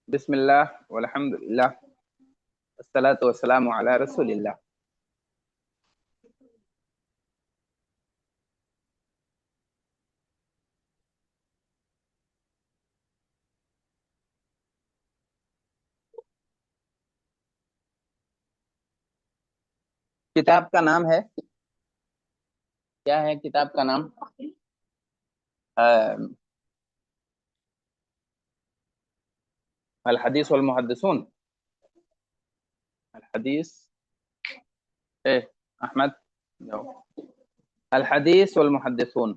بسم الله والحمد لله والصلاة والسلام على رسول الله. किताब का नाम है, क्या है किताब का नाम? الحديث والمحدثون. الحديث ايه احمد؟ no. الحديث والمحدثون.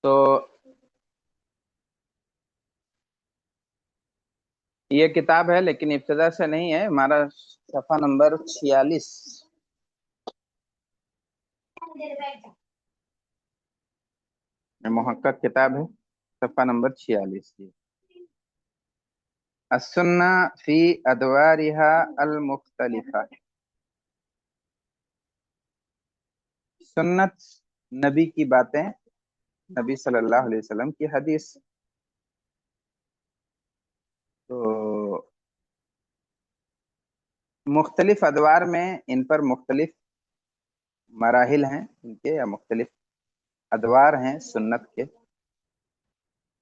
تو یہ کتاب ہے لیکن ابتدا سے نہیں ہے. ہمارا صفحہ نمبر 46 محقق کتاب ہے. صفحہ نمبر 46 السنہ فی ادوارها المختلفہ. سنت نبی کی باتیں، نبی صلی اللہ علیہ وسلم کی حدیث. تو مختلف ادوار میں ان پر مختلف مراحل ہیں ان کے، یا مختلف ادوار ہیں سنت کے.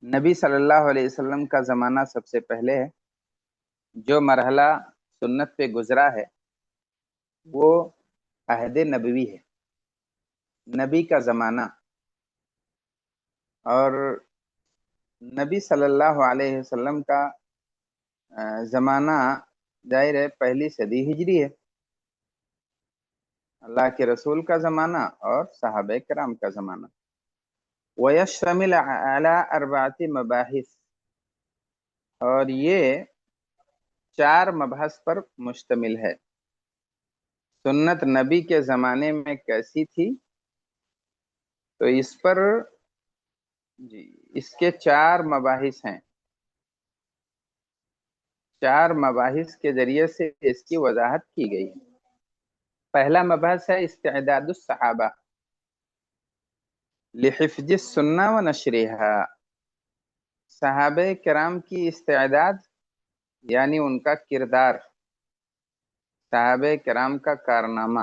نبی صلی اللہ علیہ وسلم کا زمانہ سب سے پہلے ہے. جو مرحلہ سنت پہ گزرا ہے وہ عہد نبوی ہے، نبی کا زمانہ. اور نبی صلی اللہ علیہ وسلم کا زمانہ ظاہر ہے پہلی صدی ہجری ہے. اللہ کے رسول کا زمانہ اور صحابہ کرام کا زمانہ. وَيَشْتَمِلُ عَلَى 4 مباحث، اور یہ 4 مبحث پر مشتمل ہے. سنت نبی کے زمانے میں کیسی تھی، تو اس پر اس کے 4 مباحث ہیں. 4 مباحث کے ذریعے سے اس کی وضاحت کی گئی. پہلا مبحث ہے استعداد الصحابہ لحفظ السنہ و نشرها. صحابہ کرام کی استعداد یعنی ان کا کردار، صحابہ کرام کا کارنامہ،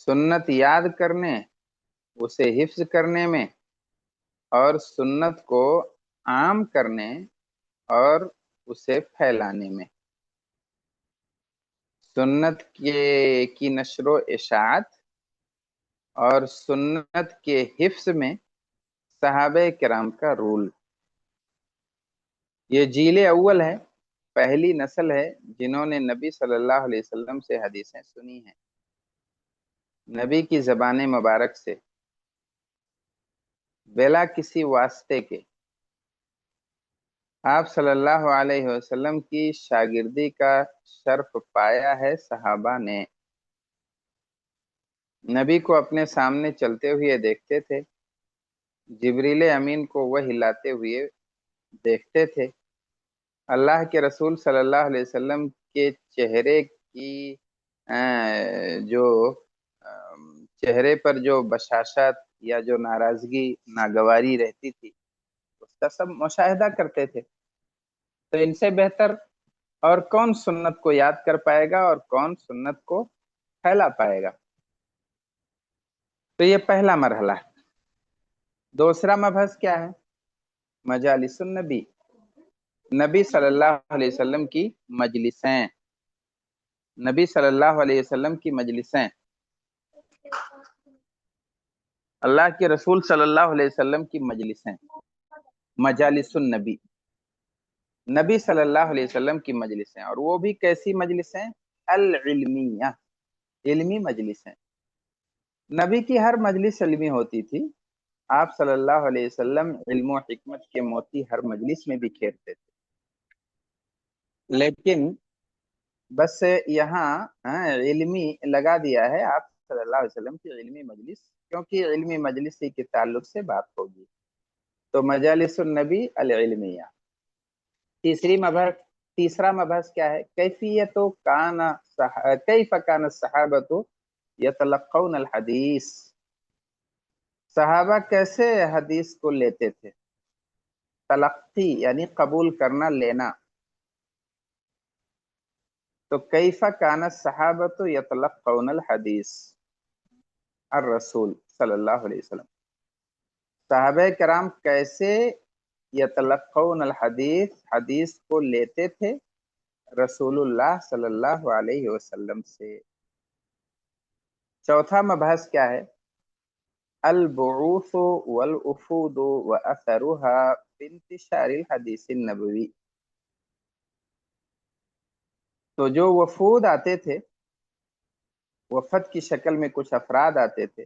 سنت یاد کرنے، اسے حفظ کرنے میں، اور سنت کو عام کرنے اور اسے پھیلانے میں. سنت کی نشر و اشاعت اور سنت کے حفظ میں صحابہ کرام کا رول. یہ جیل اول ہے، پہلی نسل ہے جنہوں نے نبی صلی اللہ علیہ وسلم سے حدیثیں سنی ہیں، نبی کی زبان مبارک سے، بلا کسی واسطے کے. آپ صلی اللہ علیہ وسلم کی شاگردی کا شرف پایا ہے صحابہ نے. نبی کو اپنے سامنے چلتے ہوئے دیکھتے تھے، جبریل امین کو وہ ہلاتے ہوئے دیکھتے تھے. اللہ کے رسول صلی اللہ علیہ وسلم کے چہرے کی جو چہرے پر جو بشاشت یا جو ناراضگی، ناگواری رہتی تھی، اس کا سب مشاہدہ کرتے تھے. تو ان سے بہتر اور کون سنت کو یاد کر پائے گا اور کون سنت کو پھیلا پائے گا. تو یہ پہلا مرحلہ ہے. دوسرا مبحث کیا ہے؟ مجالس النبی، نبی صلی اللہ علیہ وسلم کی مجلسیں. نبی صلی اللہ علیہ وسلم کی مجلسیں، اللہ کے رسول صلی اللہ علیہ وسلم کی مجلسیں، مجالس النبی، نبی صلی اللہ علیہ وسلم کی مجلسیں. اور وہ بھی کیسی مجلسیں؟ العلمیہ، علمی مجلسیں. نبی کی ہر مجلس علمی ہوتی تھی. آپ صلی اللہ علیہ وسلم علم و حکمت کے موتی ہر مجلس میں بھی کھیرتے تھے. لیکن بس یہاں علمی لگا دیا ہے آپ صلی اللہ علیہ وسلم کی علمی مجلس، کیونکہ علمی مجلس ہی کے تعلق سے بات ہوگی. تو مجالس النبی العلمیہ. تیسرا مبحث کیا ہے؟ کیفیت کیف کان الصحابۃ یتلقون الحدیث. صحابہ کیسے حدیث کو لیتے تھے، तलक्की यानी कबूल करना, लेना। तो कैफा कान सहाबतु यतलक्कौनल हदीस और रसूल सल्लल्लाहु अलैहि वसल्लम, सहाबे कराम कैसे यतलक्कौनल हदीस, हदीस को लेते थे रसूलुल्लाह सल्लल्लाहु अलैहि वसल्लम से। चौथा मबहस क्या है? अल बुऊस वल उफूद व असरुहा इंतिशारिल हदीस नबवी। तो जो वफूद आते थे, वफद की शक्ल में कुछ अफराद आते थे,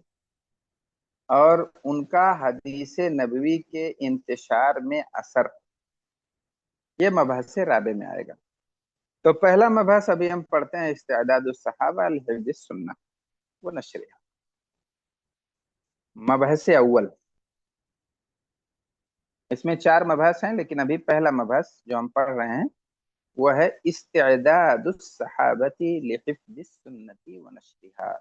और उनका हदीस नबवी के इंतशार में असर, ये मबहस राबे में आएगा। तो पहला मबहस अभी हम पढ़ते हैं, इस्तिअदादुस सहाबा अल हिफ्ज़िस सुन्नह व नशरिहा। मबहस अव्वल, इसमें 4 मबहस हैं, लेकिन अभी पहला मबहस जो हम पढ़ रहे हैं वह है इस्तिअदादुस सहाबती लिहिफ्ज़िस सुन्नति व नशरिहा।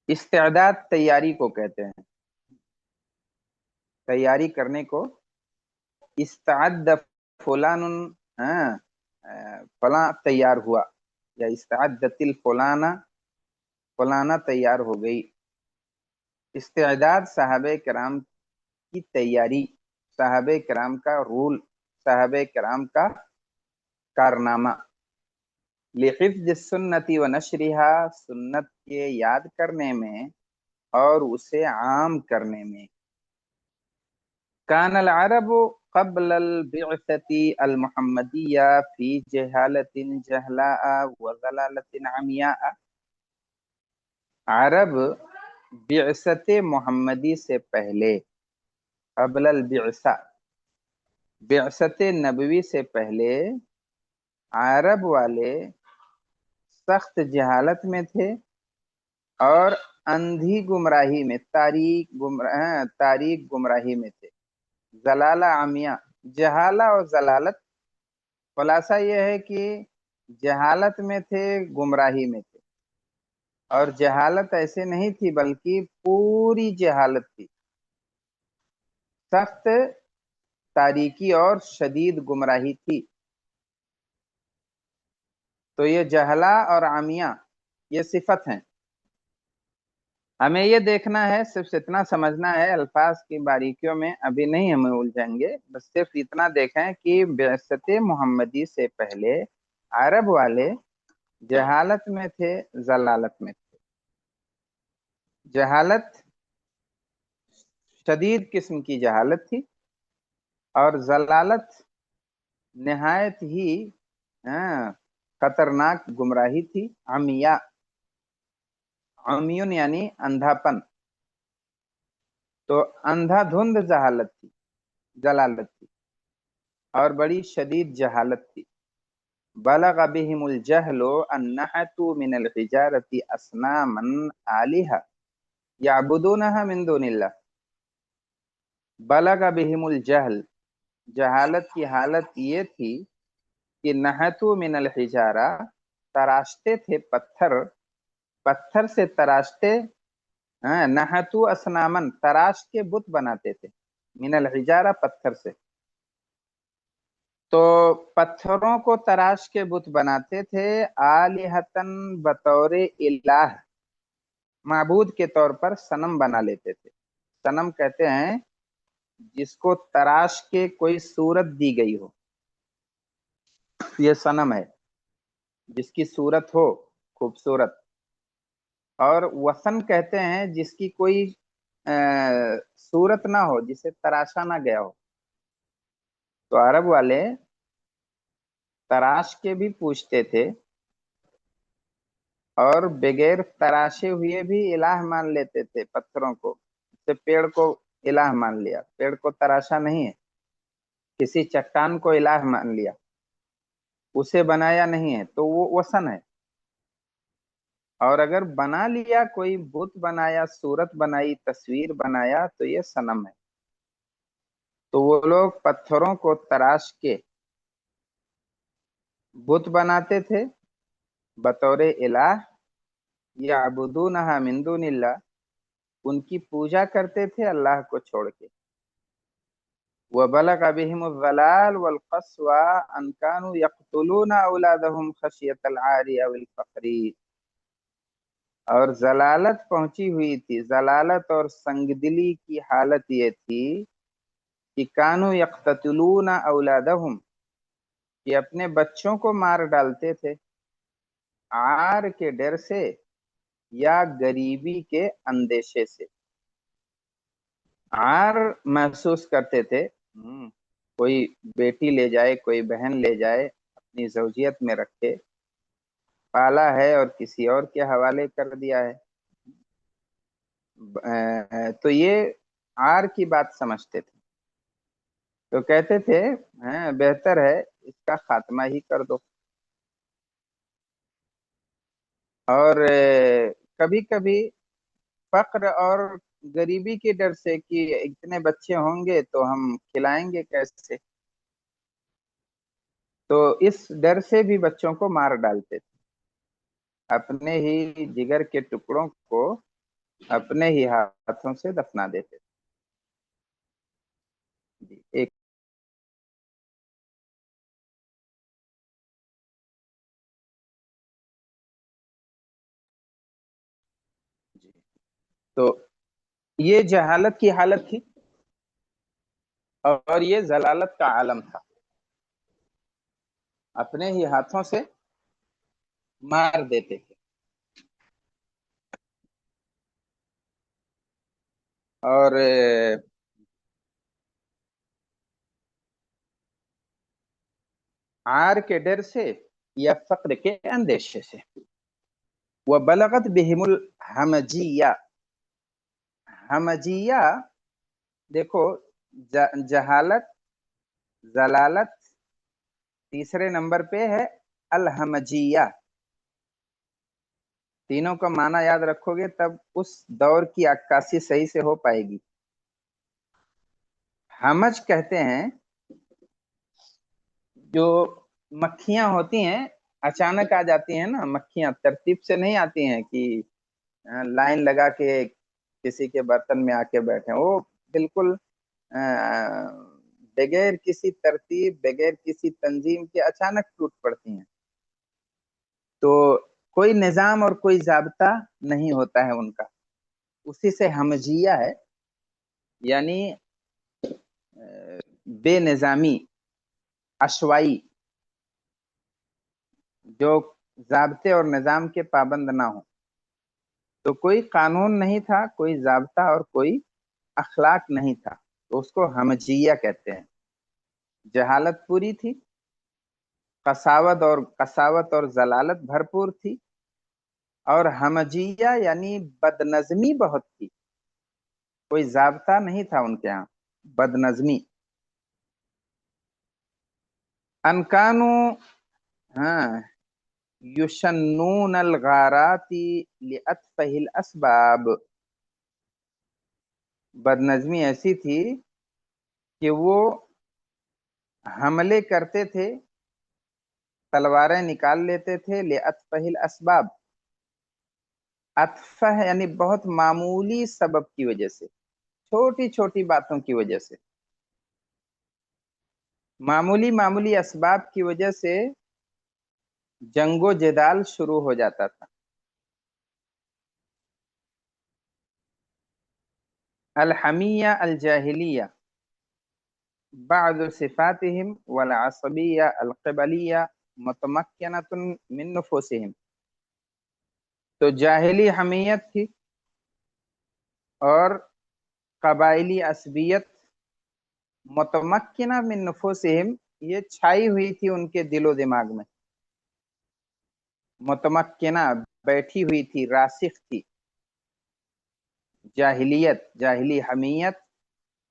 इस्तिअदाद तैयारी को कहते हैं, तैयारी करने को। इस्ताद फुलानुन, हाँ, फला तैयार हुआ, या इस्तादतिल फुलाना, फलाना तैयार हो गई। इस्तिअदाद साहबे कराम की तैयारी, साहबे कराम का रूल, साहबे कराम का कारनामा। लिहिफ्ज़ सुन्नति व नशरिहा, सुन्नत के याद करने में और उसे आम करने में। कान अल अरब क़ब्ल अल बिअसति अल मुहम्मदिया फी जहालतिन जहलाआ व ज़लालतिन अमिया। अरब बिअसत मुहम्मदी से पहले, क़ब्ल अल बिअसा, बिअसत नबवी से पहले अरब वाले सख्त जहालत में थे और अंधी गुमराही में, तारीक गुमराही में थे। जलाला अमिया, जहाला और जलालत, खुलासा यह है कि जहालत में थे, गुमराही में थे। और जहालत ऐसे नहीं थी, बल्कि पूरी जहालत थी, सख्त तारीकी और शदीद गुमराही थी। तो ये जहला और आमिया ये सिफत हैं। हमें ये देखना है, सिर्फ इतना समझना है, अल्फाज की बारीकियों में अभी नहीं हमें उलझेंगे, बस सिर्फ इतना देखें कि बिअसत मुहम्मदी से पहले अरब वाले जहालत में थे, जलालत में थे। जहालत शदीद किस्म की जहालत थी, और जलालत निहायत ही खतरनाक गुमराही थी। अमिया, अमियुन यानी अंधापन, तो अंधाधुंध जहालत थी, जलालत थी, और बड़ी शदीद जहालत थी। बलग बिहिमुल जहलो अन्नहतु मिनल हिजारति असनामन आलिहा याबुदूनहा मिन दुनिल्लाह। बलग बिहिमुल जहल, जहालत की हालत ये थी कि नहतु मिनल हिजारा, तराशते थे पत्थर, पत्थर से तराशते, नहतु असनामन, तराश के बुत बनाते थे, मिनल हिजारा, पत्थर से। तो पत्थरों को तराश के बुत बनाते थे, आलिहतन, बतौर इलाह, माबूद के तौर पर सनम बना लेते थे। सनम कहते हैं जिसको तराश के कोई सूरत दी गई हो, ये सनम है, जिसकी सूरत हो खूबसूरत। और वसन कहते हैं जिसकी कोई सूरत ना हो, जिसे तराशा ना गया हो। तो अरब वाले तराश के भी पूछते थे, और बगैर तराशे हुए भी इलाह मान लेते थे पत्थरों को। जैसे पेड़ को इलाह मान लिया, पेड़ को तराशा नहीं है, किसी चट्टान को इलाह मान लिया, उसे बनाया नहीं है, तो वो वसन है। और अगर बना लिया, कोई बुत बनाया, सूरत बनाई, तस्वीर बनाया, तो ये सनम है। तो वो लोग पत्थरों को तराश के बुत बनाते थे बतौर इलाह, या अबुदूनहा मिन दुनिल्लाह, उनकी पूजा करते थे अल्लाह को छोड़ के। वबलग बिहिमुल ज़लाल वल क़स्वा अन कानू यक़्तुलूना औलादहुम खशियतल आरी अविल फ़क़री। और जलालत पहुंची हुई थी, जलालत और संगदिली की हालत ये थी कि कानू यक़्तुलूना औलादहुम, कि अपने बच्चों को मार डालते थे, आर के डर से या गरीबी के अंदेशे से। आर महसूस करते थे, कोई बेटी ले जाए, कोई बहन ले जाए, अपनी जौजियत में रखे, पाला है और किसी और के हवाले कर दिया है, तो ये आर की बात समझते थे। तो कहते थे बेहतर है इसका खात्मा ही कर दो। और कभी कभी फक्र और गरीबी के डर से कि इतने बच्चे होंगे तो हम खिलाएंगे कैसे, तो इस डर से भी बच्चों को मार डालते थे, अपने ही जिगर के टुकड़ों को अपने ही हाथों से दफना देते थे। एक जी। तो ये जहालत की हालत थी और ये जलालत का आलम था, अपने ही हाथों से मार देते थे। और आर के डर से या फक्र के अंदेशे से। वह बलगत बिहिमुल हमजिया। हमजिया, देखो, जहालत, जलालत, तीसरे नंबर पे है अलहमजिया। तीनों का माना याद रखोगे तब उस दौर की अक्कासी सही से हो पाएगी। हमज कहते हैं जो मक्खियां होती हैं, अचानक आ जाती हैं ना, मक्खियां तरतीब से नहीं आती हैं कि लाइन लगा के किसी के बर्तन में आके बैठे, वो बिल्कुल अ, बगैर किसी तरतीब, बगैर किसी तंजीम के अचानक टूट पड़ती हैं। तो कोई निजाम और कोई जाब्ता नहीं होता है उनका, उसी से हमजिया है, यानी बेनिजामी, अशवाई, जो जाब्ते और निजाम के पाबंद ना हो। तो कोई कानून नहीं था, कोई जाब्ता और कोई अखलाक नहीं था, तो उसको हमजिया कहते हैं। जहालत पूरी थी, कसावत और जलालत भरपूर थी, और हमजिया यानी बदनजमी बहुत थी, कोई जाब्ता नहीं था उनके यहाँ, बदनजमी। अनकानु, हाँ, युशन्नून अलगाराती लिअतफहिल असबाब। बदनजमी ऐसी थी कि वो हमले करते थे, तलवारें निकाल लेते थे, लिअतफहिल असबाब। अतफह यानी बहुत मामूली सबब की वजह से, छोटी छोटी बातों की वजह से, मामूली मामूली असबाब की वजह से जंगो जदाल शुरू हो जाता था। अलहमिया अलजाहिलिया बाद सिफातिहिम वल असबिया अलक़बलिया मुतमक्किनतुन मिन नुफूसिहिम। तो जाहिली हमियत थी और कबाइली असबियत, मुतमक्किना मिन नुफूसिहिम, ये छाई हुई थी उनके दिलो दिमाग में। मुतमक्किना बैठी हुई थी, रासिख थी। जाहिलियत, जाहिली हमियत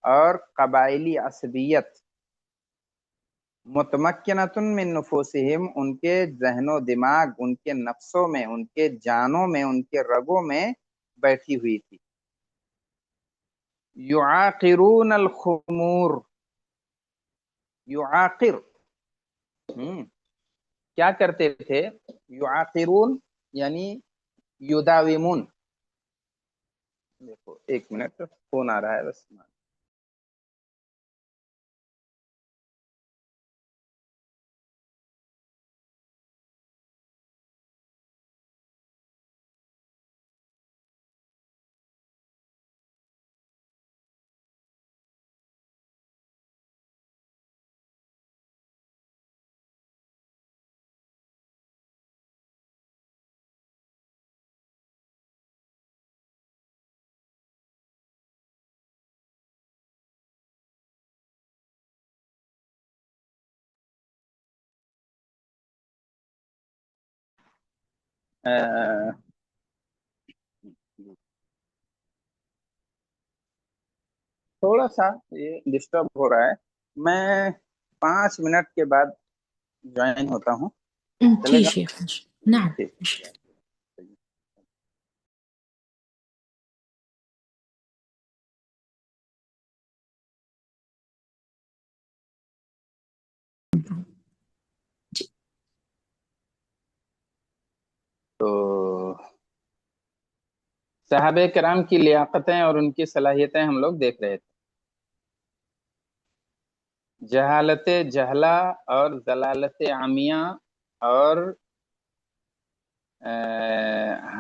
और कबाइली असबियत, मुतमक्किनतुन मिन नुफूसिहिम, उनके जहनो दिमाग, उनके नफ्सों में, उनके जानों में, उनके रगों में बैठी हुई थी। युआकिरून अल खुमूर, युआकिर, क्या करते थे, युआकिरून यानी युदाविमुन। देखो एक मिनट, फोन आ रहा है बस। تھوڑا سا یہ ڈسٹرب ہو رہا ہے، میں 5 منٹ کے بعد جوائن ہوتا ہوں، چلے في گا؟ شيخ نعم. ٹھیک. تو صحابہ کرام کی لیاقتیں اور ان کی صلاحیتیں ہم لوگ دیکھ رہے تھے. جہالت جہلا اور ضلالت عامیہ اور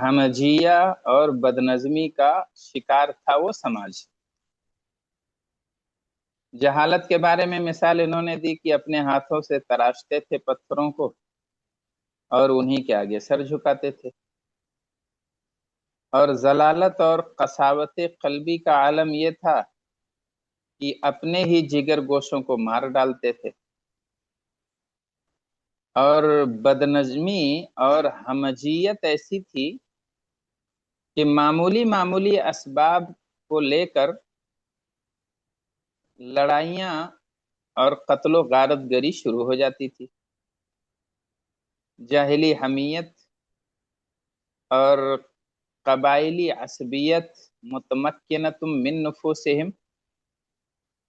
ہمجیہ اور بدنظمی کا شکار تھا وہ سماج. جہالت کے بارے میں مثال انہوں نے دی کہ اپنے ہاتھوں سے تراشتے تھے پتھروں کو اور انہی کے آگے سر جھکاتے تھے. اور ضلالت اور قساوت قلبی کا عالم یہ تھا کہ اپنے ہی جگر گوشوں کو مار ڈالتے تھے. اور بدنظمی اور ہمجیت ایسی تھی کہ معمولی معمولی اسباب کو لے کر لڑائیاں اور قتل و غارت گری شروع ہو جاتی تھی. جاہلی حمیت اور قبائلی عصبیت متمکنۃ من نفوسہم،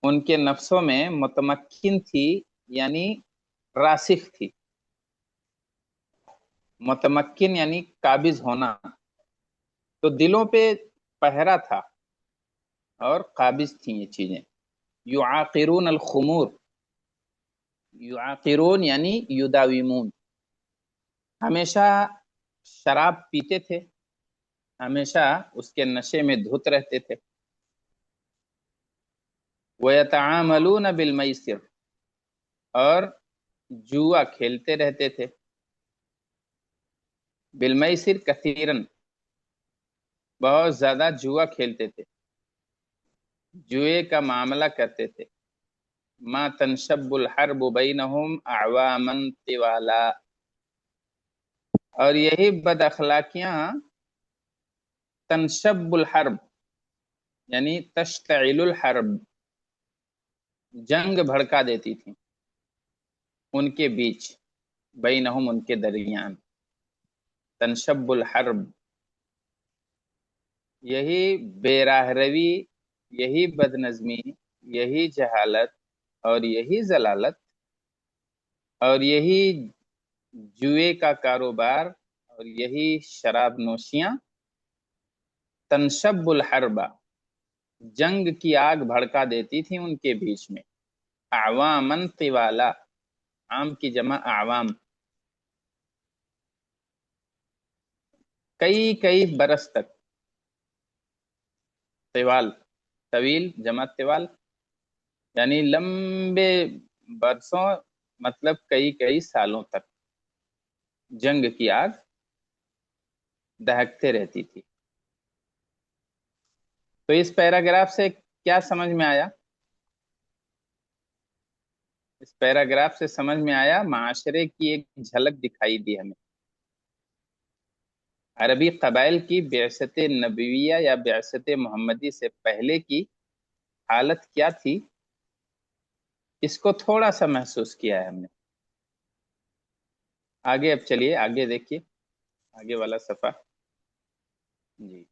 ان کے نفسوں میں متمکن تھی، یعنی راسخ تھی. متمکن یعنی قابض ہونا، تو دلوں پہ پہرا تھا اور قابض تھیں یہ چیزیں. یعاقرون الخمور، یعاقرون یعنی یداومون، ہمیشہ شراب پیتے تھے، ہمیشہ اس کے نشے میں دھت رہتے تھے. وَيَتَعَامَلُونَ بِالْمَيْسِرِ، اور جوا کھیلتے رہتے تھے. بالمیسر کثیرن، بہت زیادہ جوا کھیلتے تھے، جوئے کا معاملہ کرتے تھے. ما تنشب الحرب بینہم اعواما طوالا، اور یہی بد اخلاقیاں تنشب الحرب یعنی تشتعل الحرب، جنگ بھڑکا دیتی تھی ان کے بیچ، بینہم ان کے درمیان. تنشب الحرب، یہی بے راہ روی، یہی بد نظمی، یہی جہالت اور یہی ضلالت اور یہی جوئے کا کاروبار اور یہی شراب نوشیاں تنشب الحرب، جنگ کی آگ بھڑکا دیتی تھی ان کے بیچ میں. اعوامن طوالا، عام کی جمع اعوام، کئی کئی برس تک. طوال طویل جمع طوال یعنی لمبے برسوں، مطلب کئی کئی سالوں تک جنگ کی آگ دہکتے رہتی تھی. تو اس پیراگراف سے کیا سمجھ میں آیا؟ اس پیراگراف سے سمجھ میں آیا معاشرے کی ایک جھلک دکھائی دی ہمیں. عربی قبائل کی بعثت نبویہ یا بعثت محمدی سے پہلے کی حالت کیا تھی، اس کو تھوڑا سا محسوس کیا ہے ہم نے. آگے اب چلیے آگے دیکھیے، آگے والا صفحہ. جی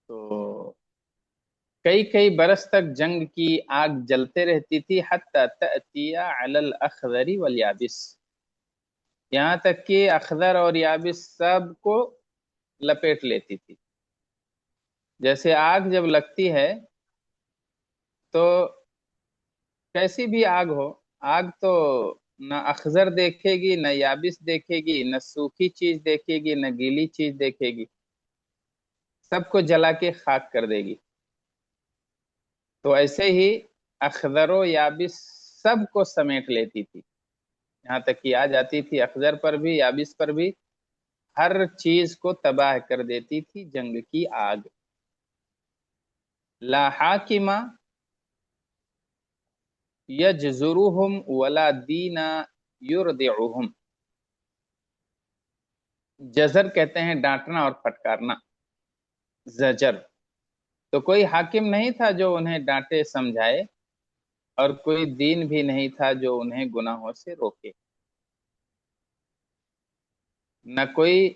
تو کئی کئی برس تک جنگ کی آگ جلتے رہتی تھی. حتی تأتی علی الاخضر والیابس، یہاں تک کہ اخضر اور یابس سب کو لپیٹ لیتی تھی. جیسے آگ جب لگتی ہے تو کیسی بھی آگ ہو، آگ تو نہ اخضر دیکھے گی، نہ یابس دیکھے گی، نہ سوکھی چیز دیکھے گی، نہ گیلی چیز دیکھے گی، سب کو جلا کے خاک کر دے گی. تو ایسے ہی اخضر و یابس سب کو سمیٹ لیتی تھی، یہاں تک کہ آ جاتی تھی اخضر پر بھی یابس پر بھی، ہر چیز کو تباہ کر دیتی تھی جنگ کی آگ. لا حاکمہ یجزرہم ولا دین युरदिउहुम। जजर कहते हैं डांटना और फटकारना, जजर। तो कोई हाकिम नहीं था जो उन्हें डांटे समझाए, और कोई दीन भी नहीं था जो उन्हें गुनाहों से रोके। न कोई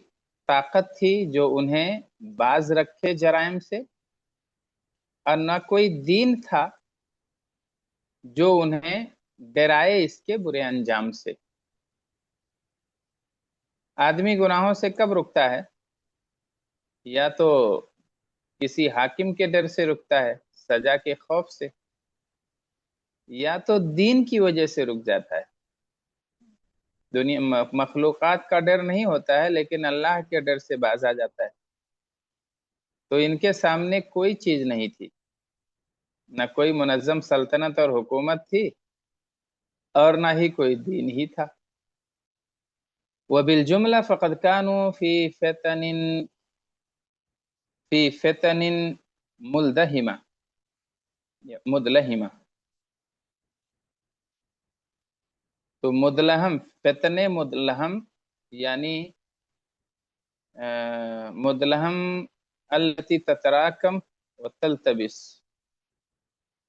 ताकत थी जो उन्हें बाज रखे जराइम से, और न कोई दीन था जो उन्हें डराए इसके बुरे अंजाम से। आदमी गुनाहों से कब रुकता है? या तो किसी हाकिम के डर से रुकता है, सजा के खौफ से, या तो दीन की वजह से रुक जाता है। दुनिया मखलूकात का डर नहीं होता है, लेकिन अल्लाह के डर से बाज आ जाता है। तो इनके सामने कोई चीज नहीं थी, न कोई मुनज़्ज़म सल्तनत और हुकूमत थी, और ना ही कोई दीन ही था। वबिलजुमला फ़क़द कानू फ़ी फ़तनिन मुल्दहिमा, मुदलहिमा। तो मुदलहम, फ़तने मुदलहम यानी मुदलहम अल्लती ततराकम व तलतबिस,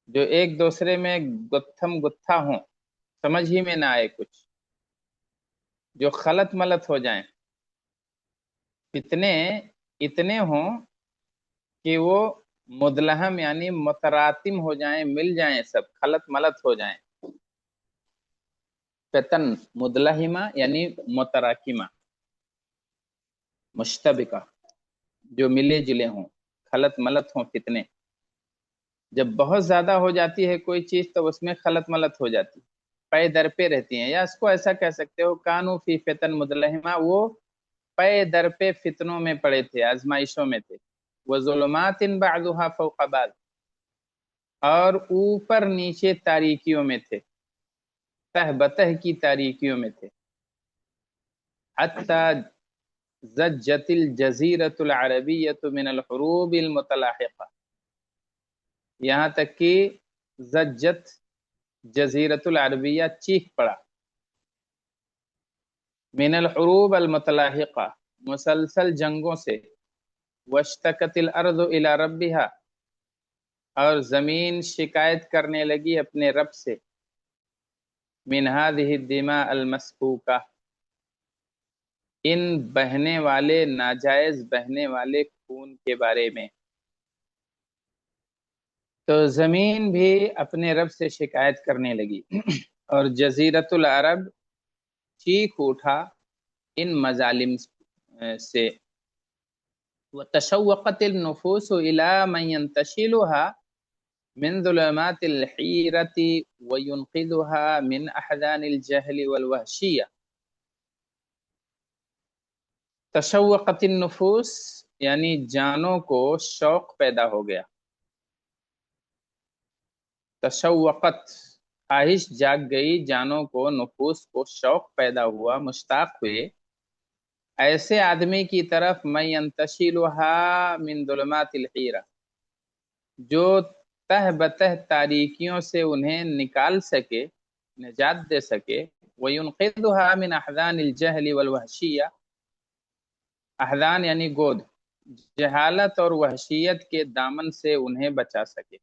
जो एक दूसरे में गुत्थम गुत्था हों, समझ ही में ना आए कुछ, जो खलत मलत हो जाएं, इतने इतने हों कि वो मुदलहम यानी मुतरातिम हो जाएं, मिल जाएं, सब खलत मलत हो जाएं। फतन मुदलहिमा यानी मुतराकिमा, मुश्तबिका, जो मिले जुले हों, खलत मलत हों फितने। जब बहुत ज्यादा हो जाती है कोई चीज तो उसमें खलत मलत हो जाती है, पै दर पे रहती हैं, या इसको ऐसा कह सकते हो कानू फी फितन मुदलहिमा, वो पै दर पे फितनों में पड़े थे, आजमाइशों में थे। वो ज़ुलुमातिन बअदुहा फौqa बाद, और ऊपर नीचे तारीकियों में थे, तह बतह की तारीकियों में थे। हत्ता ज़ज्जतिल जज़ीरतुल अरबिय्यतु मिनल हुरूबिल मुतलाहिक़ा, यहाँ तक कि ज़ज्जत जज़ीरतुल अरबिया चीख पड़ा, मिनल हुरूब अल मुतलाहिक़ा, मुसलसल जंगों से, वश्तकतिल अर्दु इला रब्बिहा, और जमीन शिकायत करने लगी अपने रब से, मिन हादिहि दिमा अल मस्फूका, इन बहने वाले नाजायज बहने वाले खून के बारे में। तो जमीन भी अपने रब से शिकायत करने लगी और जजीरतुल अरब चीख उठा इन मजालिम से। व तशव्वक़तिल नुफूसु इला मन यंतशिलुहा मिन ज़ुलुमातिल हीरति व युनक़िज़ुहा मिन अहज़ानिल जहली वल वहशिया। तशव्वक़तिन नुफूस यानी जानों को शौक पैदा हो गया, तशव्वक़त ख्वाहिश जाग गई जानों को, नुफूस को शौक पैदा हुआ, मुश्ताक हुए ऐसे आदमी की तरफ, मैं यंतशिलुहा मिन ज़ुलुमातिल हीरा, जो तह बतह तारीकियों से उन्हें निकाल सके, निजात दे सके। व युनक़िज़ुहा मिन अहज़ानिल जहली वल वहशिया, अहज़ान यानी गोद, जहालत और वहशियत के दामन से उन्हें बचा सके।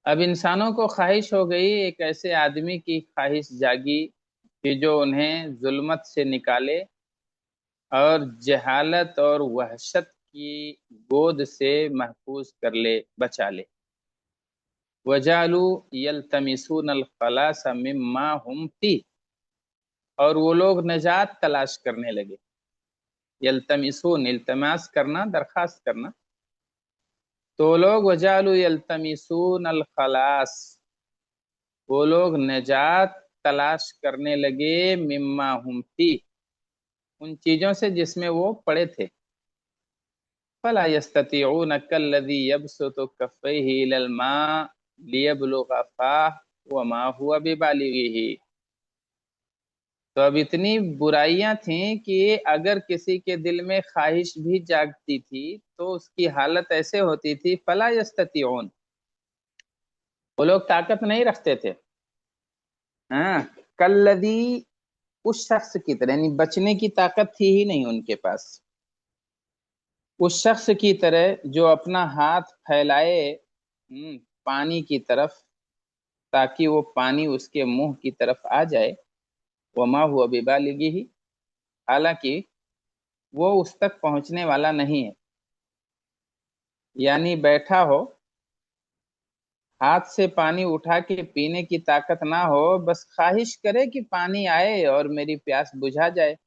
अब इंसानों को ख्वाहिश हो गई, एक ऐसे आदमी की ख्वाहिश जागी कि जो उन्हें जुल्मत से निकाले और जहालत और वहशत की गोद से महफूज कर ले, बचा ले। वजालू यल्तमिसून अल खलास मिम्मा हुम फी, और वो लोग निजात तलाश करने लगे। यल्तमिसून, इल्तमास करना, दरखास्त करना। तो लोग वजालू यल्तमिसून अल खलास, वो लोग निजात तलाश करने लगे, मिम्मा हुम फी, उन चीजों से जिसमें वो पड़े थे। फला यस्ततिऊन कल्लज़ी यबसुतु कफ़ैहि इलल मा लियब्लुग़ फ़ाह वमा हुवा बिबालिग़िही। तो अब इतनी बुराइयां थीं कि अगर किसी के दिल में ख्वाहिश भी जागती थी तो उसकी हालत ऐसे होती थी, फला यस्ततिऊन, वो लोग ताकत नहीं रखते थे। हाँ, कल्लदी, उस शख्स की तरह, यानी बचने की ताकत थी ही नहीं उनके पास, उस शख्स की तरह जो अपना हाथ फैलाए पानी की तरफ, ताकि वो पानी उसके मुंह की तरफ आ जाए। वमा हुआ बिबालिगी ही, हालांकि वो उस तक पहुंचने वाला नहीं है। यानी बैठा हो, हाथ से पानी उठा के पीने की ताकत ना हो, बस ख्वाहिश करे कि पानी आए और मेरी प्यास बुझा जाए।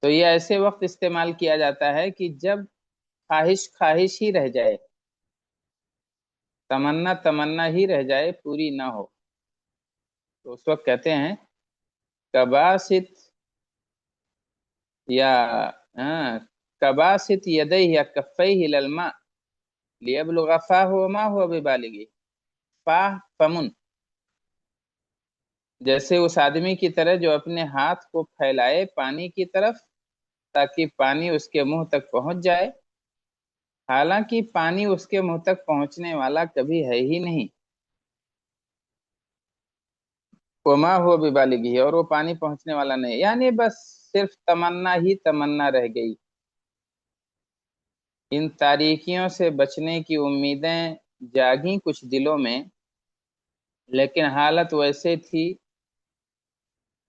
तो ये ऐसे वक्त इस्तेमाल किया जाता है कि जब ख्वाहिश ख्वाहिश ही रह जाए, तमन्ना तमन्ना ही रह जाए, पूरी ना हो, तो उस वक्त कहते हैं कबासित, या हाँ, कबासित यदैहि या कफ़ैहि इलल मा लियबलुगा फाहु वमा हुवा बिबालिगी। फाह फमुन, जैसे उस आदमी की तरह जो अपने हाथ को फैलाए पानी की तरफ, ताकि पानी उसके मुंह तक पहुंच जाए, हालांकि पानी उसके मुंह तक पहुंचने वाला कभी है ही नहीं। वमा हुआ बिबालिगी, और वो पानी पहुंचने वाला नहीं, यानी बस सिर्फ तमन्ना ही तमन्ना रह गई। इन तारीकियों से बचने की उम्मीदें जागी कुछ दिलों में, लेकिन हालत वैसे थी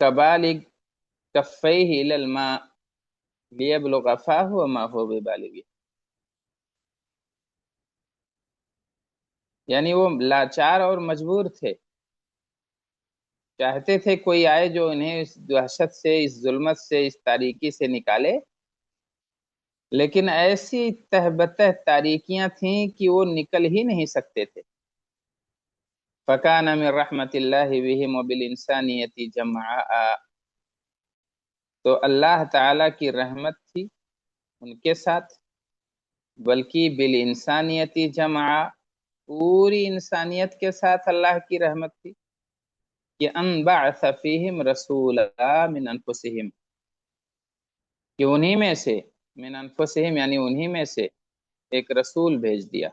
कबालिग कफ़ैहि इलल मा लियबलुगा फाहु वमा हुवा बिबालिगी। यानी वो लाचार और मजबूर थे, चाहते थे कोई आए जो इन्हें इस वहशत से, इस जुल्मत से, इस तारीकी से निकाले, लेकिन ऐसी तहबतह तारीकियां थीं कि वो निकल ही नहीं सकते थे। फकान मिन रहमतिल्लाहि बिहिम व बिल इंसानियति जमआ, तो अल्लाह ताला की रहमत थी उनके साथ, बल्कि बिल इंसानियति जमआ, पूरी इंसानियत के साथ अल्लाह की रहमत थी कि अन बअस फीहिम रसूला मिन अनफुसिहिम, कि उन्हीं में से, मिन अनफुसिहिम यानी उन्हीं में से एक रसूल भेज दिया।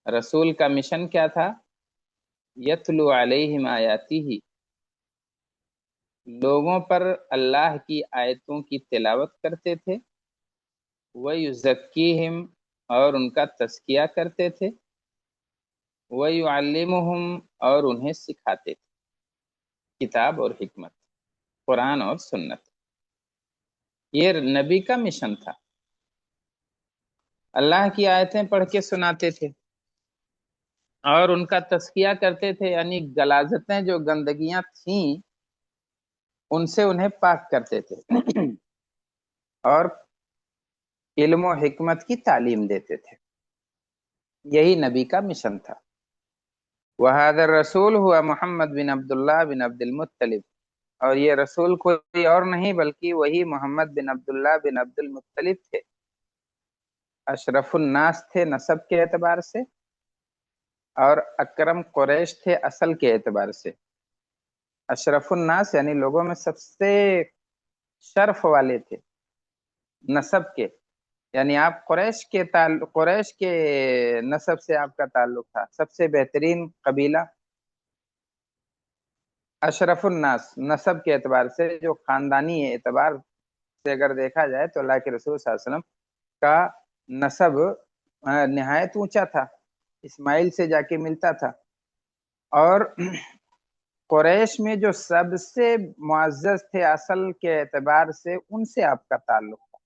रसूल का मिशन क्या था? यतलु अलैहिम आयातिही, लोगों पर अल्लाह की आयतों की तिलावत करते थे। व युज़क्कीहिम, और उनका तज़किया करते थे। व युअल्लिमुहुम, और उन्हें सिखाते थे किताब और हिकमत, कुरान और सुन्नत। ये नबी का मिशन था। अल्लाह की आयतें पढ़ के सुनाते थे और उनका तज़किया करते थे, यानी गलाजतें, जो गंदगियां थीं, उनसे उन्हें पाक करते थे और इल्म और हिकमत की तालीम देते थे। यही नबी का मिशन था। वहादर रसूल हुआ मोहम्मद बिन अब्दुल्लाह बिन अब्दुल मुत्तलिब, और ये रसूल कोई और नहीं बल्कि वही मोहम्मद बिन अब्दुल्लाह बिन अब्दुल मुत्तलिब थे। अशरफुल नास थे नसब के एतबार से, और अकरम कुरैश थे असल के एतबार से। अशरफुल नास यानी लोगों में सबसे शर्फ वाले थे, नसब के, यानी आप कुरैश के नसब से आपका ताल्लुक था, सबसे बेहतरीन कबीला। अशरफुल नास नसब के एतबार से, जो खानदानी एतबार से अगर देखा जाए तो अल्लाह के रसूल सल्लल्लाहु अलैहि वसल्लम का नसब निहायत ऊंचा था, इस्माइल से जाके मिलता था। और कुरैश में जो सबसे मुअज़्ज़ज़ थे असल के एतबार से, उनसे आपका ताल्लुक था।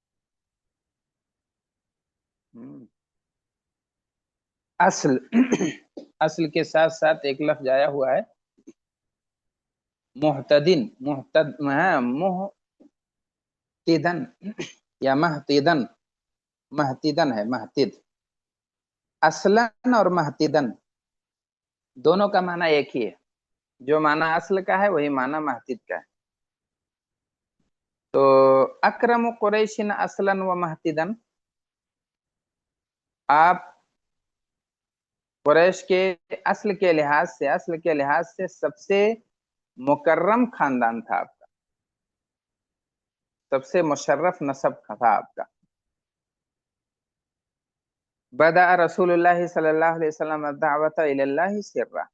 असल असल के साथ साथ एक लफ्ज आया हुआ है मुहतदिन, मुहतिदन या महतिदन। महतिदन है, महतिद। असलन और महतिदन दोनों का माना एक ही है। जो माना असल का है वही माना महतिद का है। तो अक्रम कुरैशिन असलन व महतिदन, आप कुरैश के असल के लिहाज से सबसे मुकर्रम खानदान था आपका, सबसे मुशर्रफ नसब था आपका। बदा रसूलुल्लाह सल्लल्लाहु अलैहि वसल्लम दावत इलल्लाहि सिर्रा,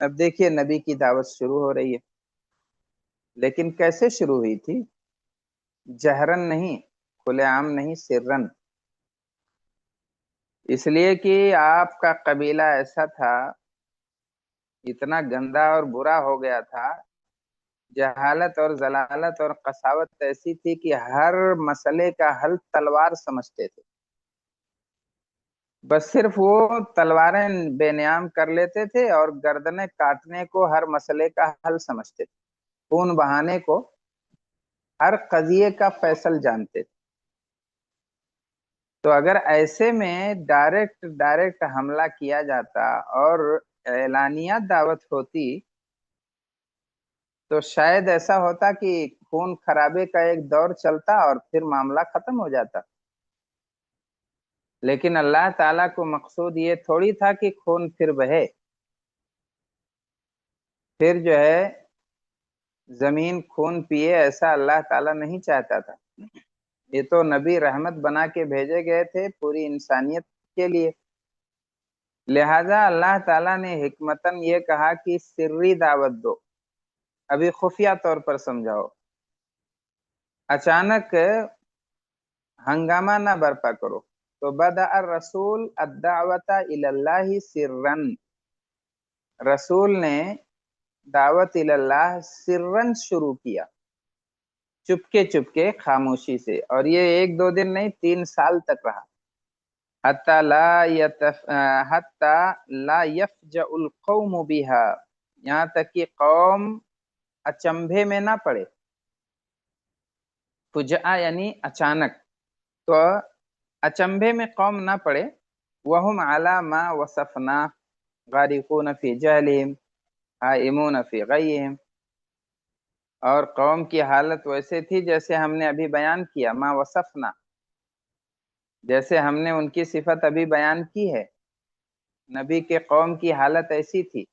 اب دیکھیے نبی کی دعوت شروع ہو رہی ہے، لیکن کیسے شروع ہوئی تھی؟ جہرن نہیں، کھلے عام نہیں، سرن۔ اس لیے کہ آپ کا قبیلہ ایسا تھا، اتنا گندا اور برا ہو گیا تھا، جہالت اور ضلالت اور قساوت ایسی تھی کہ ہر مسئلے کا حل تلوار سمجھتے تھے، بس صرف وہ تلواریں بے نیام کر لیتے تھے اور گردنیں کاٹنے کو ہر مسئلے کا حل سمجھتے تھے، خون بہانے کو ہر قضیے کا فیصل جانتے تھے۔ تو اگر ایسے میں ڈائریکٹ حملہ کیا جاتا اور اعلانیہ دعوت ہوتی تو شاید ایسا ہوتا کہ خون خرابے کا ایک دور چلتا اور پھر معاملہ ختم ہو جاتا، لیکن اللہ تعالیٰ کو مقصود یہ تھوڑی تھا کہ خون پھر بہے، پھر جو ہے زمین خون پیے، ایسا اللہ تعالیٰ نہیں چاہتا تھا۔ یہ تو نبی رحمت بنا کے بھیجے گئے تھے پوری انسانیت کے لیے، لہذا اللہ تعالیٰ نے حکمتاً یہ کہا کہ سری دعوت دو، ابھی خفیہ طور پر سمجھاؤ، اچانک ہنگامہ نہ برپا کرو۔ تو بدأ الرسول الدعوت الی اللہ سرن، رسول نے دعوت الی اللہ سرن شروع کیا، چپکے چپکے، خاموشی سے، اور یہ ایک دو دن نہیں، 3 سال تک رہا، حتی لا یفجأ القوم بها، یہاں تک کہ قوم اچنبھے میں نہ پڑے۔ فجأ یعنی اچانک، تو اچنبھے میں قوم نہ پڑے۔ وہم علی ما وصفنا غارقون فی جہلہم حائمون فی غیہم، اور قوم کی حالت ویسے تھی جیسے ہم نے ابھی بیان کیا، ما وصفنا، جیسے ہم نے ان کی صفت ابھی بیان کی ہے، نبی کے قوم کی حالت ایسی تھی،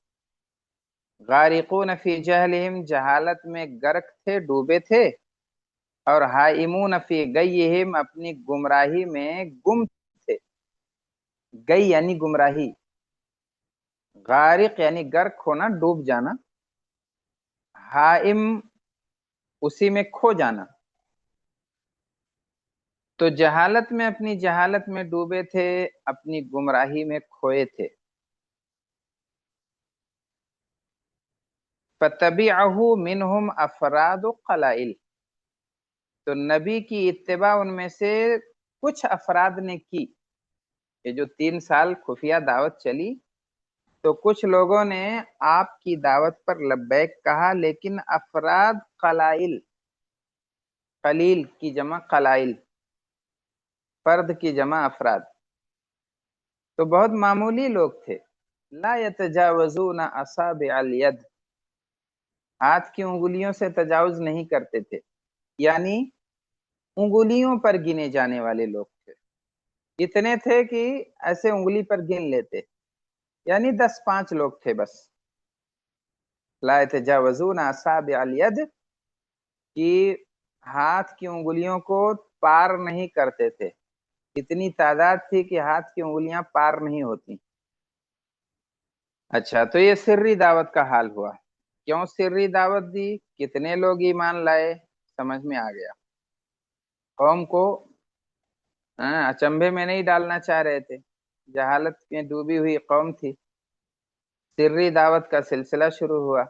غارقون فی جہلہم، جہالت میں غرق تھے، ڈوبے تھے، اور حائمون فی غیہم، اپنی گمراہی میں گم تھے۔ گئی یعنی گمراہی، غارق یعنی غرق ہونا، ڈوب جانا، حائم اسی میں کھو جانا۔ تو جہالت میں، اپنی جہالت میں ڈوبے تھے، اپنی گمراہی میں کھوئے تھے۔ فَتَبِعَهُ مِنْهُمْ أَفْرَادُ قَلَائِلِ، تو نبی کی اتباع ان میں سے کچھ افراد نے کی۔ یہ جو 3 سال خفیہ دعوت چلی تو کچھ لوگوں نے آپ کی دعوت پر لبیک کہا، لیکن افراد قلائل، قلیل کی جمع قلائل، فرد کی جمع افراد، تو بہت معمولی لوگ تھے۔ لا یتجاوزون اصابع الید، ہاتھ کی انگلیوں سے تجاوز نہیں کرتے تھے، یعنی انگلیوں پر گنے جانے والے لوگ تھے، اتنے تھے کہ ایسے انگلی پر گن لیتے، یعنی 10-5 لوگ تھے بس۔ لا یتجاوزون اصابع الید، کہ ہاتھ کی انگلیوں کو پار نہیں کرتے تھے، اتنی تعداد تھی کہ ہاتھ کی انگلیاں پار نہیں ہوتی۔ اچھا، تو یہ سری دعوت کا حال ہوا۔ کیوں سری دعوت دی؟ کتنے لوگ ایمان لائے؟ سمجھ میں آ گیا، قوم کو اچنبھے میں نہیں ڈالنا چاہ رہے تھے، جہالت میں ڈوبی ہوئی قوم تھی۔ سری دعوت کا سلسلہ شروع ہوا،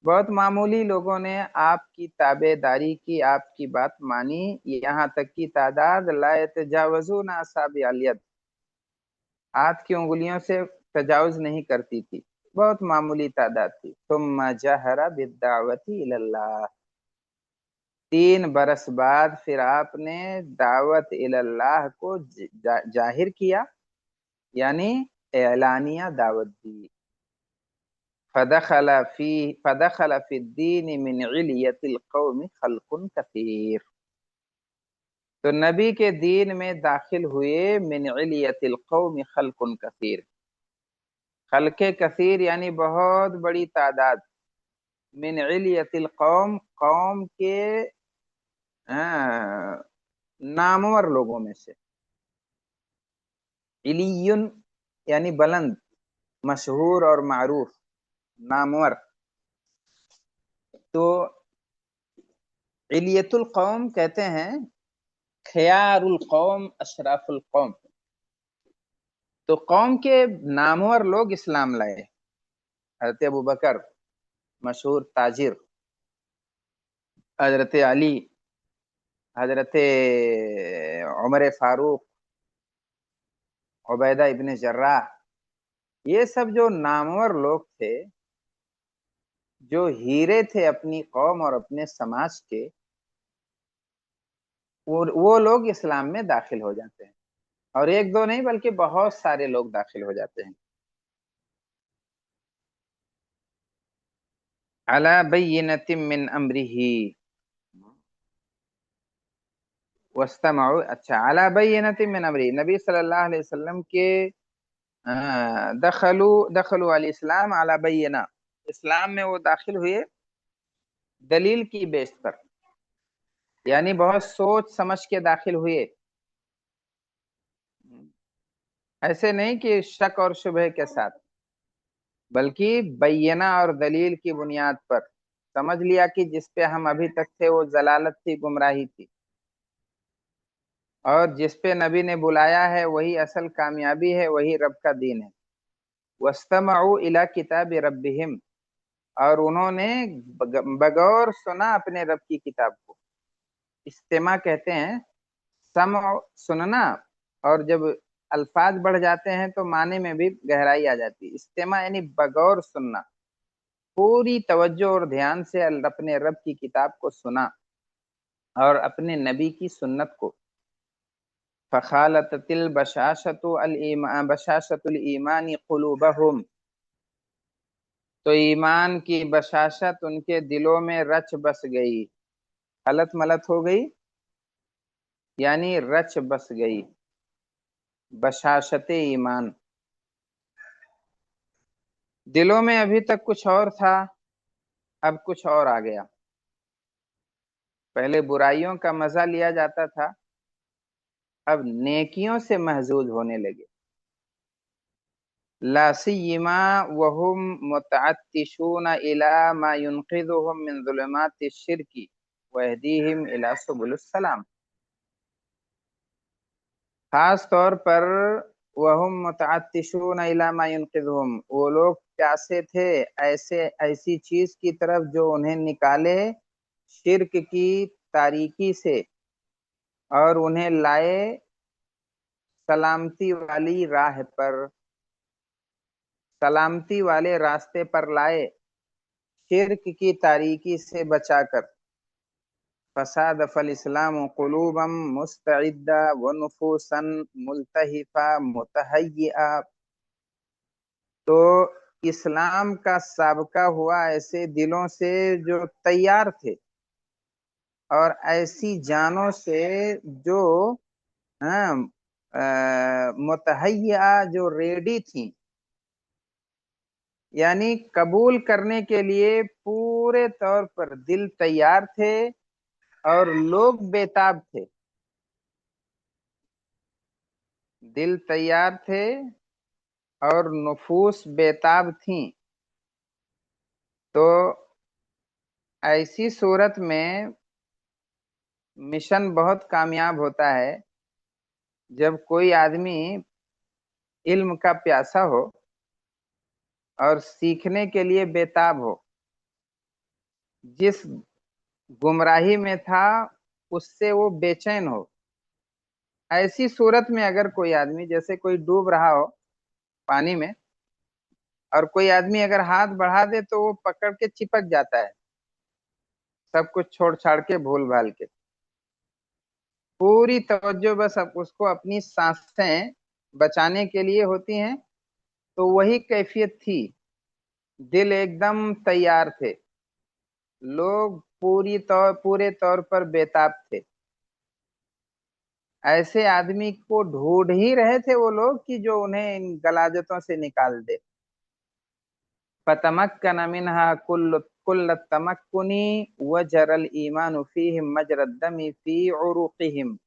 بہت معمولی لوگوں نے آپ کی تابع داری کی، آپ کی بات مانی، یہاں تک کی تعداد لا یتجاوزون اصابع الید، ہاتھ کی انگلیوں سے تجاوز نہیں کرتی تھی، بہت معمولی تعداد تھی۔ ثم جہر بالدعوت الی اللہ، 3 برس بعد پھر آپ نے دعوت الی اللہ کو ظاہر کیا، یعنی اعلانیہ دعوت دی۔ فدخل فی الدین من علیت القوم خلق کثیر، تو نبی کے دین میں داخل ہوئے من علیت القوم خلق کثیر، خلق کثیر یعنی بہت بڑی تعداد، من علیت القوم، قوم کے نامور لوگوں میں سے، علیون یعنی بلند، مشہور اور معروف، नामवर। तो इलियतुल कौम कहते हैं खयारुल कौम अशराफुल कौम। तो कौम के नामवर लोग इस्लाम लाए। हजरत अबू बकर मशहूर ताजिर, हजरत अली, हजरत उमर फारूक, उबैदा इब्न जर्राह, ये सब जो नामवर लोग थे, जो हीरे थे अपनी कौम और अपने समाज के, वो लोग इस्लाम में दाखिल हो जाते हैं। और एक दो नहीं बल्कि बहुत सारे लोग दाखिल हो जाते हैं। अला बय्यिनतिम मिन अम्रिही वस्तमऊ। अच्छा, अला बय्यिनतिम मिन अम्रिही, नबी सल्लल्लाहु अलैहि वसल्लम के दखलू दखलू अल इस्लाम अला बय्यिना, इस्लाम में वो दाखिल हुए दलील की बेस पर, यानी बहुत सोच समझ के दाखिल हुए। ऐसे नहीं कि शक और शुबह के साथ, बल्कि बैना और दलील की बुनियाद पर समझ लिया कि जिस पे हम अभी तक थे वो जलालत थी, गुमराही थी, और जिस पे नबी ने बुलाया है वही असल कामयाबी है, वही रब का दीन है। वस्तमऊ इला किताब रब्बिहिम, और उन्होंने बगौर सुना अपने रब की किताब को। इस्तेमा कहते हैं सम, सुनना, और जब अल्फाज बढ़ जाते हैं तो माने में भी गहराई आ जाती है। इस्तेमा यानी बगौर सुनना, पूरी तवज्जो और ध्यान से अपने रब की किताब को सुना और अपने नबी की सुन्नत को। फखालततिल बशाशतुल ईमानी कुलूबहुम, तो ईमान की बशाशत उनके दिलों में रच बस गई, हलत मलत हो गई, यानी रच बस गई। बशाशत ईमान, दिलों में अभी तक कुछ और था, अब कुछ और आ गया। पहले बुराइयों का मजा लिया जाता था, अब नेकियों से महजूज होने लगे। ला सिय्यिमा वहुम मुतअत्तिशून इला मा युनक़िज़ुहुम मिन ज़ुलुमाति शिर्की व यहदीहिम इला सुबुलुस सलाम। खास तौर पर वहुम मुतअत्तिशून इला मा युनक़िज़ुहुम, वो लोग प्यासे थे ऐसे ऐसी चीज की तरफ जो उन्हें निकाले शिर्क की तारीकी से, और उन्हें लाए सलामती वाली राह पर, सलामती वाले रास्ते पर लाए, शिर्क की तारीकी से बचाकर। फसाद फल इस्लाम कुलूबम मुस्तइद्दा व नुफूसन मुल्तहिफा मुतहय्यिआ। तो इस्लाम का साबका हुआ ऐसे दिलों से जो तैयार थे, और ऐसी जानों से जो हाँ, मुतहय्या जो रेडी थी, यानी कबूल करने के लिए पूरे तौर पर दिल तैयार थे और लोग बेताब थे। दिल तैयार थे और नुफूस बेताब थी। तो ऐसी सूरत में मिशन बहुत कामयाब होता है जब कोई आदमी इल्म का प्यासा हो और सीखने के लिए बेताब हो। जिस गुमराही में था उससे वो बेचैन हो। ऐसी सूरत में अगर कोई आदमी, जैसे कोई डूब रहा हो पानी में, और कोई आदमी अगर हाथ बढ़ा दे तो वो पकड़ के चिपक जाता है, सब कुछ छोड़ छाड़ के भूल भाल के। पूरी तवज्जो बस अब उसको अपनी सांसें बचाने के लिए होती हैं। तो वही कैफियत थी, दिल एकदम तैयार थे, लोग पूरे तौर पर बेताब थे। ऐसे आदमी को ढूंढ ही रहे थे वो लोग कि जो उन्हें इन गलाजतों से निकाल दे। फतमक्कन मिनहा कुल्ल तमक्कुनी वजरल ईमानु फीहिम मजरद दमी फी उरूक़िहिम।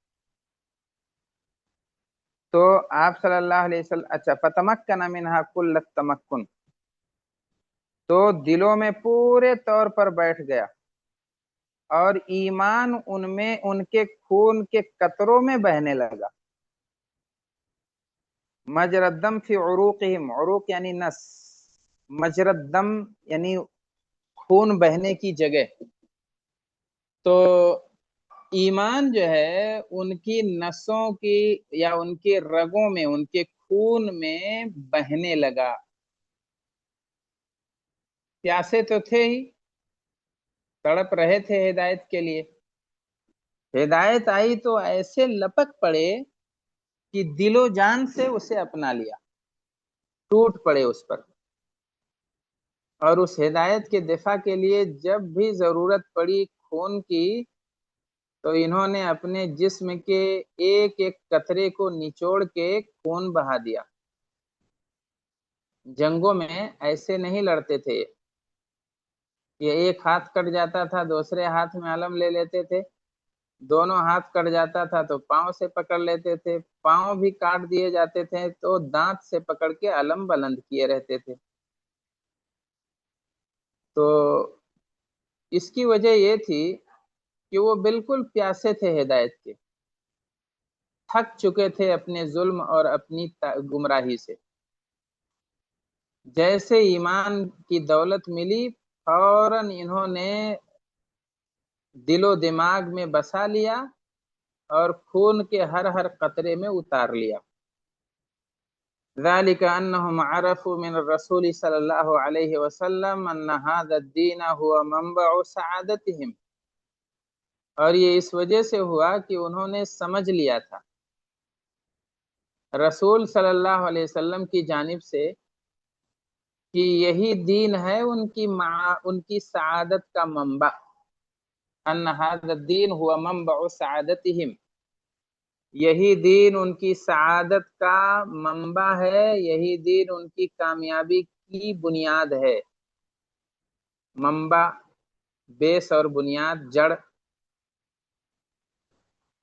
तो आप सल्लल्लाहु अलैहि वसल्लम, अच्छा, फतमक्कन मिनहा कुल्ल तमक्कुन, تو دلوں میں پورے طور پر بیٹھ گیا اور ایمان ان میں ان کے خون کے قطروں میں بہنے لگا۔ مجرى الدم فی عروقہم، عروق یعنی نس، مجرى الدم یعنی خون بہنے کی جگہ۔ تو ایمان جو ہے ان کی نسوں کی یا ان کے رگوں میں، ان کے خون میں بہنے لگا۔ پیاسے تو تھے ہی، تڑپ رہے تھے ہدایت کے لیے، ہدایت آئی تو ایسے لپک پڑے کہ دل و جان سے اسے اپنا لیا، ٹوٹ پڑے اس پر، اور اس ہدایت کے دفاع کے لیے جب بھی ضرورت پڑی خون کی تو انہوں نے اپنے جسم کے ایک ایک قطرے کو نچوڑ کے خون بہا دیا۔ جنگوں میں ایسے نہیں لڑتے تھے، یہ ایک ہاتھ کٹ جاتا تھا دوسرے ہاتھ میں علم لے لیتے تھے، دونوں ہاتھ کٹ جاتا تھا تو پاؤں سے پکڑ لیتے تھے، پاؤں بھی کاٹ دیے جاتے تھے تو دانت سے پکڑ کے علم بلند کیے رہتے تھے۔ تو اس کی وجہ یہ تھی کہ وہ بالکل پیاسے تھے ہدایت کے، تھک چکے تھے اپنے ظلم اور اپنی گمراہی سے۔ جیسے ایمان کی دولت ملی فوراً انہوں نے دل و دماغ میں بسا لیا اور خون کے ہر ہر قطرے میں اتار لیا۔ ذلك انهم عرفوا من الرسول صلی اللہ علیہ وسلم ان هذا الدین هو منبع سعادتهم، اور یہ اس وجہ سے ہوا کہ انہوں نے سمجھ لیا تھا رسول صلی اللہ علیہ وسلم کی جانب سے کہ یہی دین ہے ان کی سعادت کا منبع، ان هذا الدین هو منبع سعادتهم، یہی دین ان کی سعادت کا منبع ہے، یہی دین ان کی کامیابی کی بنیاد ہے۔ منبع بیس اور بنیاد جڑ،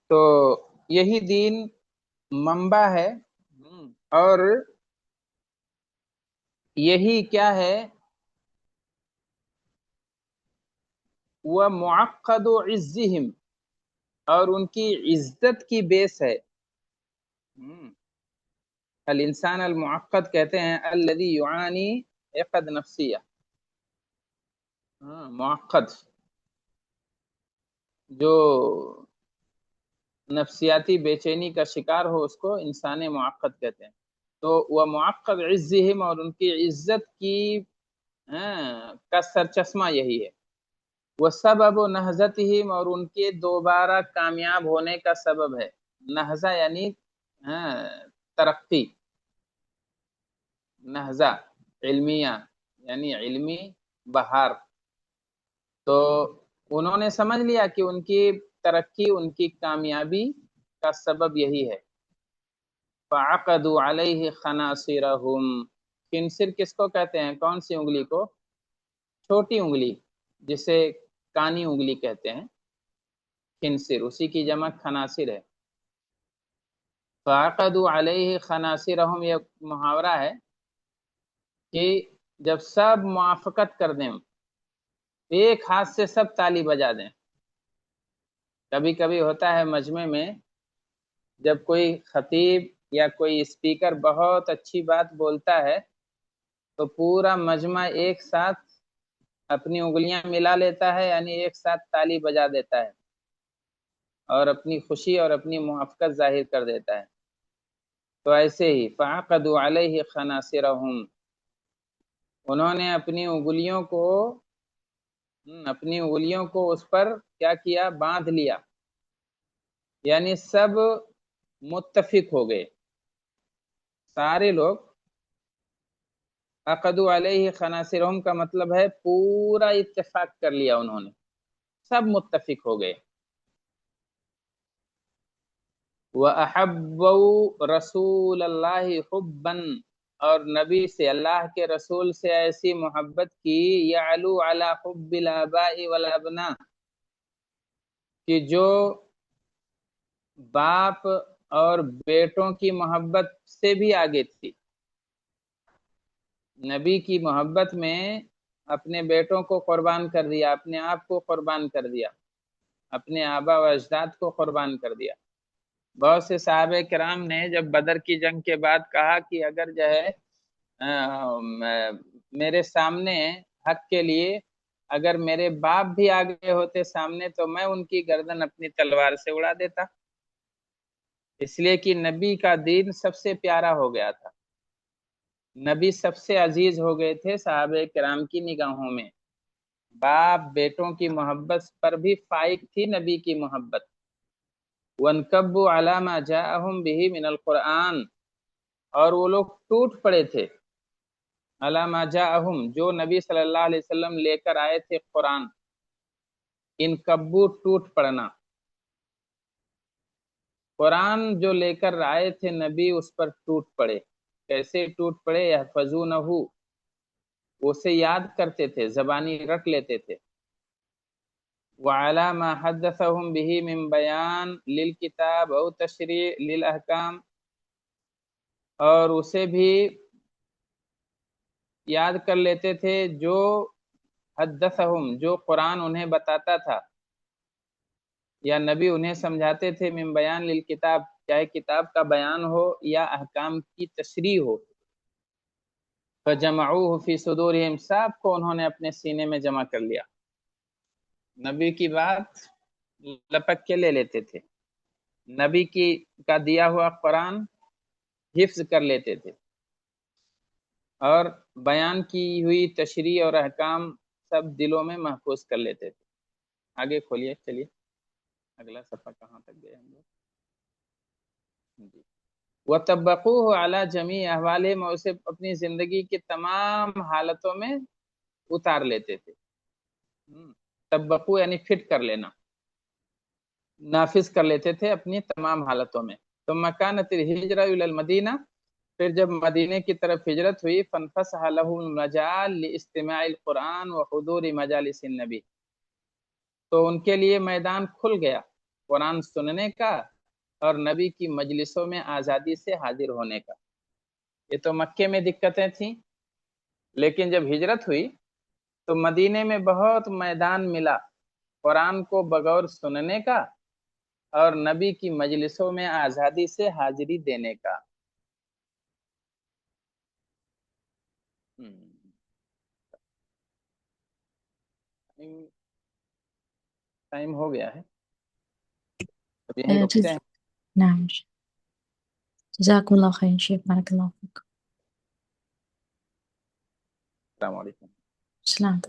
تو یہی دین منبع ہے، اور یہی کیا ہے، وہ معقد عزهم، اور ان کی عزت کی بیس ہے۔ الانسان المعقد کہتے ہیں الذي يعاني عقد نفسیہ، معقد جو نفسیاتی بے چینی کا شکار ہو اس کو انسان معقد کہتے ہیں۔ تو وہ معقد عزهم، اور ان کی عزت کی کا سرچشمہ یہی ہے۔ وہ سبب نہضتہم، اور ان کے دوبارہ کامیاب ہونے کا سبب ہے۔ نہضہ یعنی ترقی، نہضہ علمیہ یعنی علمی بہار۔ تو انہوں نے سمجھ لیا کہ ان کی ترقی، ان کی کامیابی کا سبب یہی ہے۔ فعقدوا علیہ خناصرہم، خنصر کس کو کہتے ہیں؟ کون سی انگلی کو؟ چھوٹی انگلی جسے کانی انگلی کہتے ہیں، خنصر، اسی کی جمع خناصر ہے۔ فعقدوا علیہ خناصرہم، یہ محاورہ ہے کہ جب سب موافقت کر دیں، ایک ہاتھ سے سب تالی بجا دیں۔ کبھی کبھی ہوتا ہے مجمع میں جب کوئی خطیب یا کوئی اسپیکر بہت اچھی بات بولتا ہے تو پورا مجمع ایک ساتھ اپنی انگلیاں ملا لیتا ہے، یعنی ایک ساتھ تالی بجا دیتا ہے اور اپنی خوشی اور اپنی موافقت ظاہر کر دیتا ہے۔ تو ایسے ہی فعقدوا علیہ خناصرہم، انہوں نے اپنی انگلیوں کو اس پر کیا کیا؟ باندھ لیا، یعنی سب متفق ہو گئے، سارے لوگ۔ عقدوا علیہ خناصرہم کا مطلب ہے پورا اتفاق کر لیا انہوں نے، سب متفق ہو گئے۔ وَأَحَبُّوا رَسُولَ اللَّهِ حُبًّا، اور نبی سے، اللہ کے رسول سے ایسی محبت کی، يَعْلُو عَلَى حُبِّ الْآبَاءِ وَالْأَبْنَاءِ، کہ جو باپ اور بیٹوں کی محبت سے بھی آگے تھی۔ نبی کی محبت میں اپنے بیٹوں کو قربان کر دیا، اپنے آپ کو قربان کر دیا، اپنے آبا و اجداد کو قربان کر دیا۔ بہت سے صحابہ کرام نے جب بدر کی جنگ کے بعد کہا کہ اگر جو ہے میرے سامنے حق کے لیے اگر میرے باپ بھی آگے ہوتے سامنے تو میں ان کی گردن اپنی تلوار سے اڑا دیتا، اس لیے کہ نبی کا دین سب سے پیارا ہو گیا تھا، نبی سب سے عزیز ہو گئے تھے صحابہ کرام کی نگاہوں میں۔ باپ بیٹوں کی محبت پر بھی فائق تھی نبی کی محبت۔ وَانْكَبُّوا عَلَى مَا جَاءَهُمْ بِهِ مِنَ الْقُرْآنِ، اور وہ لوگ ٹوٹ پڑے تھے، عَلَى مَا جَاءَهُمْ، جو نبی صلی اللہ علیہ وسلم لے کر آئے تھے قرآن۔ انکبو ٹوٹ پڑنا، قرآن جو لے کر آئے تھے نبی اس پر ٹوٹ پڑے۔ کیسے ٹوٹ پڑے؟ یحفظونہ، اسے یاد کرتے تھے، زبانی رکھ لیتے تھے۔ وعلى ما حدثهم به من بیان للکتاب او تشریع للاحکام، اور اسے بھی یاد کر لیتے تھے جو حدثهم، جو قرآن انہیں بتاتا تھا یا نبی انہیں سمجھاتے تھے، من بیان للکتاب، چاہے کتاب کا بیان ہو یا احکام کی تشریح ہو۔ فجمعوه فی صدورہم، سب کو انہوں نے اپنے سینے میں جمع کر لیا، نبی کی بات لپک کے لے لیتے تھے، نبی کا دیا ہوا قرآن حفظ کر لیتے تھے، اور بیان کی ہوئی تشریح اور احکام سب دلوں میں محفوظ کر لیتے تھے۔ آگے کھولیے، چلیے اگلا صفحہ کہاں تک گئے ہم لوگ؟ جی، وَطَبَّقُوهُ عَلَى جَمِيعِ أَحْوَالِهِمْ، اور اسے اپنی زندگی کی تمام حالتوں میں اتار لیتے تھے۔ طبقو یعنی فٹ کر لینا، نافذ کر لیتے تھے اپنی تمام حالتوں میں۔ ثم كانت الهجرة إلى المدینہ، پھر جب مدینے کی طرف ہجرت ہوئی، فانفسح له المجال لاستماع القرآن وحضور مجالس النبی، تو ان کے لیے میدان کھل گیا قرآن سننے کا اور نبی کی مجلسوں میں آزادی سے حاضر ہونے کا۔ یہ تو مکے میں دقتیں تھیں، لیکن جب ہجرت ہوئی تو مدینے میں بہت میدان ملا قرآن کو بغور سننے کا اور نبی کی مجلسوں میں آزادی سے حاضری دینے کا۔ ٹائم ہو گیا ہے، اب یہیں رکتے ہیں۔ نعم، جزاكم الله خير شيخ، بارك الله فيكم. السلام علیکم۔ السلام.